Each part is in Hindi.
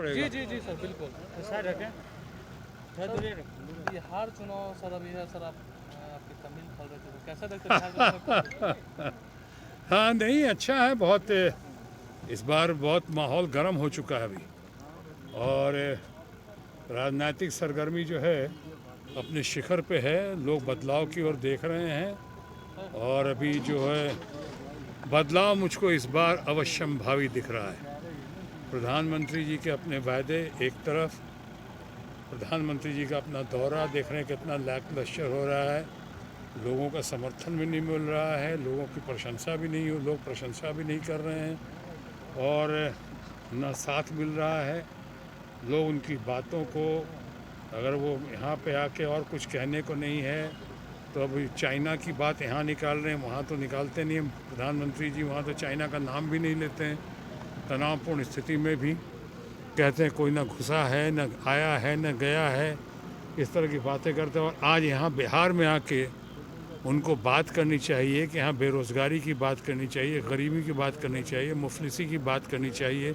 पड़ेगा। जी जी जी सर, बिल्कुल साइड रखें, थोड़ा दूरी रखें। बिहार चुनाव सर अभी है सर, आप आपकी तमिल खोल रहे थे, तो कैसा देखते हैं बिहार चुनाव में? हाँ नहीं, अच्छा है बहुत। इस बार बहुत माहौल गर्म हो चुका है अभी, और राजनीतिक सरगर्मी जो है अपने शिखर पे है। लोग बदलाव की ओर देख रहे हैं, और अभी जो है बदलाव मुझको इस बार अवश्यंभावी दिख रहा है। प्रधानमंत्री जी के अपने वायदे एक तरफ, प्रधानमंत्री जी का अपना दौरा देख रहे हैं कितना लैकलश्यर हो रहा है, लोगों का समर्थन भी नहीं मिल रहा है, लोगों की प्रशंसा भी नहीं, लोग प्रशंसा भी नहीं कर रहे हैं, और न साथ मिल रहा है। लोग उनकी बातों को, अगर वो यहाँ पे आके और कुछ कहने को नहीं है तो अभी चाइना की बात यहाँ निकाल रहे हैं, वहाँ तो निकालते नहीं हैं प्रधानमंत्री जी, वहाँ तो चाइना का नाम भी नहीं लेते हैं। तनावपूर्ण स्थिति में भी कहते हैं कोई ना घुसा है, न आया है, न गया है, इस तरह की बातें करते हैं। और आज यहाँ बिहार में आके उनको बात करनी चाहिए कि यहाँ बेरोज़गारी की बात करनी चाहिए, गरीबी की बात करनी चाहिए, मुफलिसी की बात करनी चाहिए,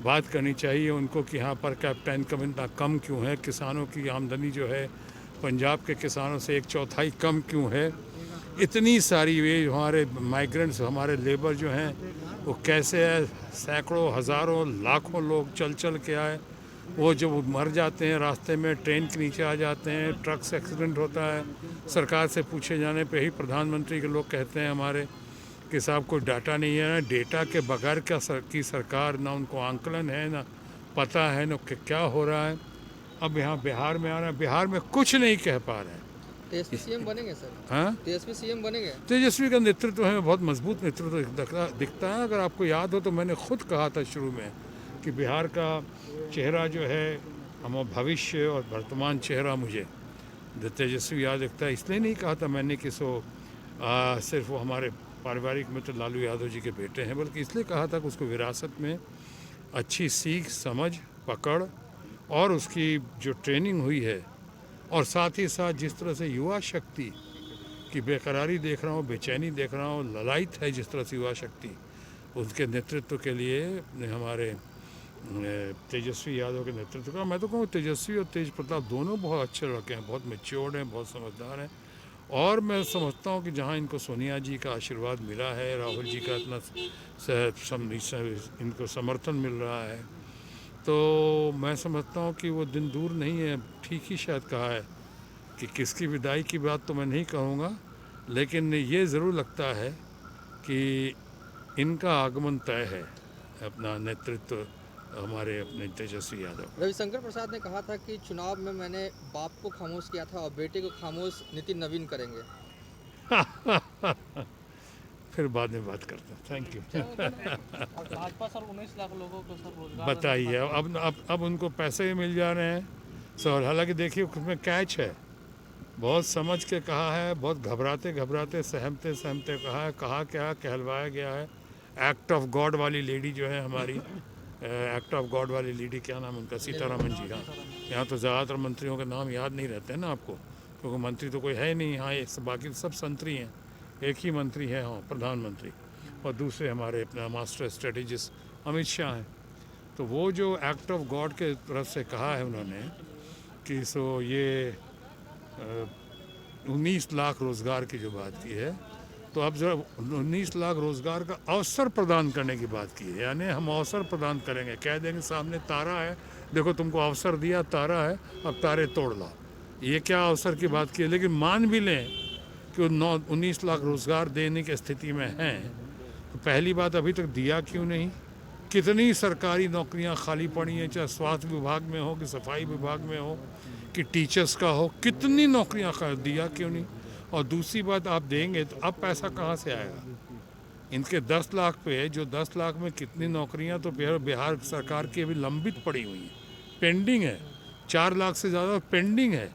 बात करनी चाहिए उनको कि यहाँ पर कैपिटा इनकम इतना कम क्यों है, किसानों की आमदनी जो है पंजाब के किसानों से 1/4 कम क्यों है, इतनी सारी वे हमारे माइग्रेंट्स, हमारे लेबर जो हैं वो कैसे है, सैकड़ों हज़ारों लाखों लोग चल चल के आए, वो जब मर जाते हैं रास्ते में, ट्रेन के नीचे आ जाते हैं, ट्रक से एक्सीडेंट होता है, सरकार से पूछे जाने पे ही प्रधानमंत्री के लोग कहते हैं हमारे कि साहब कोई डाटा नहीं है। ना डेटा के बगैर की सरकार, ना उनको आंकलन है, ना पता है, ना क्या हो रहा है। अब यहाँ बिहार में आ रहा है, बिहार में कुछ नहीं कह पा रहे हैं। तेजस्वी सीएम बनेंगे सर? हाँ, तेजस्वी सीएम बनेंगे? तेजस्वी का नेतृत्व है, बहुत मजबूत नेतृत्व दिखता है। अगर आपको याद हो तो मैंने खुद कहा था शुरू में कि बिहार का चेहरा जो है, हम भविष्य और वर्तमान चेहरा मुझे तेजस्वी याद दिखता है। इसलिए नहीं कहा था मैंने कि सिर्फ वो हमारे पारिवारिक मित्र लालू यादव जी के बेटे हैं, बल्कि इसलिए कहा था कि उसको विरासत में अच्छी सीख, समझ, पकड़ और उसकी जो ट्रेनिंग हुई है, और साथ ही साथ जिस तरह से युवा शक्ति की बेकरारी देख रहा हूँ, बेचैनी देख रहा हूँ, ललायत है जिस तरह से युवा शक्ति, उसके नेतृत्व के लिए हमारे तेजस्वी यादव के नेतृत्व का, मैं तो कहूँ तेजस्वी और तेज प्रताप दोनों बहुत अच्छे लड़के हैं, बहुत मैच्योर्ड हैं, बहुत समझदार हैं। और मैं समझता हूँ कि जहाँ इनको सोनिया जी का आशीर्वाद मिला है, राहुल जी का इतना इनको समर्थन मिल रहा है, तो मैं समझता हूँ कि वो दिन दूर नहीं है। ठीक ही शायद कहा है कि किसकी विदाई की बात तो मैं नहीं कहूँगा, लेकिन ये ज़रूर लगता है कि इनका आगमन तय है, अपना नेतृत्व हमारे अपने तेजस्वी यादव। रविशंकर प्रसाद ने कहा था कि चुनाव में मैंने बाप को खामोश किया था और बेटे को खामोश नितिन नवीन करेंगे। फिर बाद में बात करता हूँ। Thank you. और भाजपा सर 19 लाख लोगों को सर रोजगार बताइए, अब उनको पैसे भी मिल जा रहे हैं सर। हालांकि देखिए उसमें कैच है, बहुत समझ के कहा है, बहुत घबराते घबराते, सहमते सहमते कहा है, कहा क्या कहलवाया गया है। एक्ट ऑफ गॉड वाली लेडी जो है हमारी, एक्ट ऑफ गॉड वाली लेडी, क्या नाम उनका, सीतारमन जी। हाँ, यहाँ तो ज़्यादातर मंत्रियों के नाम याद नहीं रहते हैं ना आपको, क्योंकि मंत्री तो कोई है नहीं यहाँ, एक बाकी सब संतरी हैं, एक ही मंत्री है हाँ, प्रधानमंत्री, और दूसरे हमारे अपना मास्टर स्ट्रेटेजिस्ट अमित शाह हैं। तो वो जो एक्ट ऑफ गॉड के तरफ से कहा है उन्होंने कि ये 19 लाख रोज़गार की जो बात की है, तो अब जरा 19 लाख रोज़गार का अवसर प्रदान करने की बात की है। यानी हम अवसर प्रदान करेंगे, कह देंगे सामने तारा है, देखो तुमको अवसर दिया, तारा है, अब तारे तोड़ लो। ये क्या अवसर की बात की है। लेकिन मान भी लें कि वो 19 लाख रोज़गार देने की स्थिति में हैं, तो पहली बात अभी तक दिया क्यों नहीं। कितनी सरकारी नौकरियां खाली पड़ी हैं, चाहे स्वास्थ्य विभाग में हो कि सफाई विभाग में हो कि टीचर्स का हो, कितनी नौकरियां दिया क्यों नहीं। और दूसरी बात, आप देंगे तो अब पैसा कहाँ से आएगा। इनके 10 लाख पे, जो 10 लाख में कितनी नौकरियां तो बिहार सरकार की अभी लंबित पड़ी हुई हैं, पेंडिंग है। 4 लाख से ज़्यादा पेंडिंग है,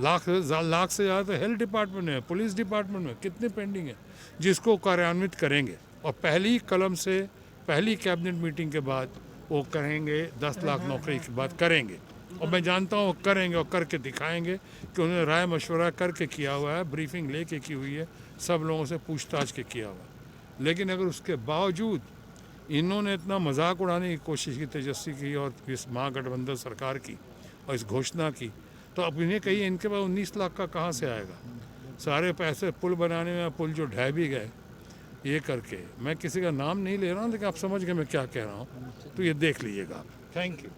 लाख से ज़्यादा तो हेल्थ डिपार्टमेंट में, पुलिस डिपार्टमेंट में कितने पेंडिंग है, जिसको कार्यान्वित करेंगे। और पहली कलम से, पहली कैबिनेट मीटिंग के बाद वो करेंगे, 10 लाख नौकरी की बात करेंगे। और मैं जानता हूँ करेंगे और करके दिखाएंगे कि उन्होंने राय मशवरा करके किया हुआ है, ब्रीफिंग लेके की हुई है, सब लोगों से पूछताछ के किया हुआ है। लेकिन अगर उसके बावजूद इन्होंने इतना मजाक उड़ाने की कोशिश की तेजस्वी की और इस महागठबंधन सरकार की और इस घोषणा की, तो अब इन्हें कहिए इनके पास 19 लाख का कहाँ से आएगा? सारे पैसे पुल बनाने में, पुल जो ढह भी गए ये करके। मैं किसी का नाम नहीं ले रहा हूँ, लेकिन आप समझ गए मैं क्या कह रहा हूँ, तो ये देख लीजिएगा आप। Thank you.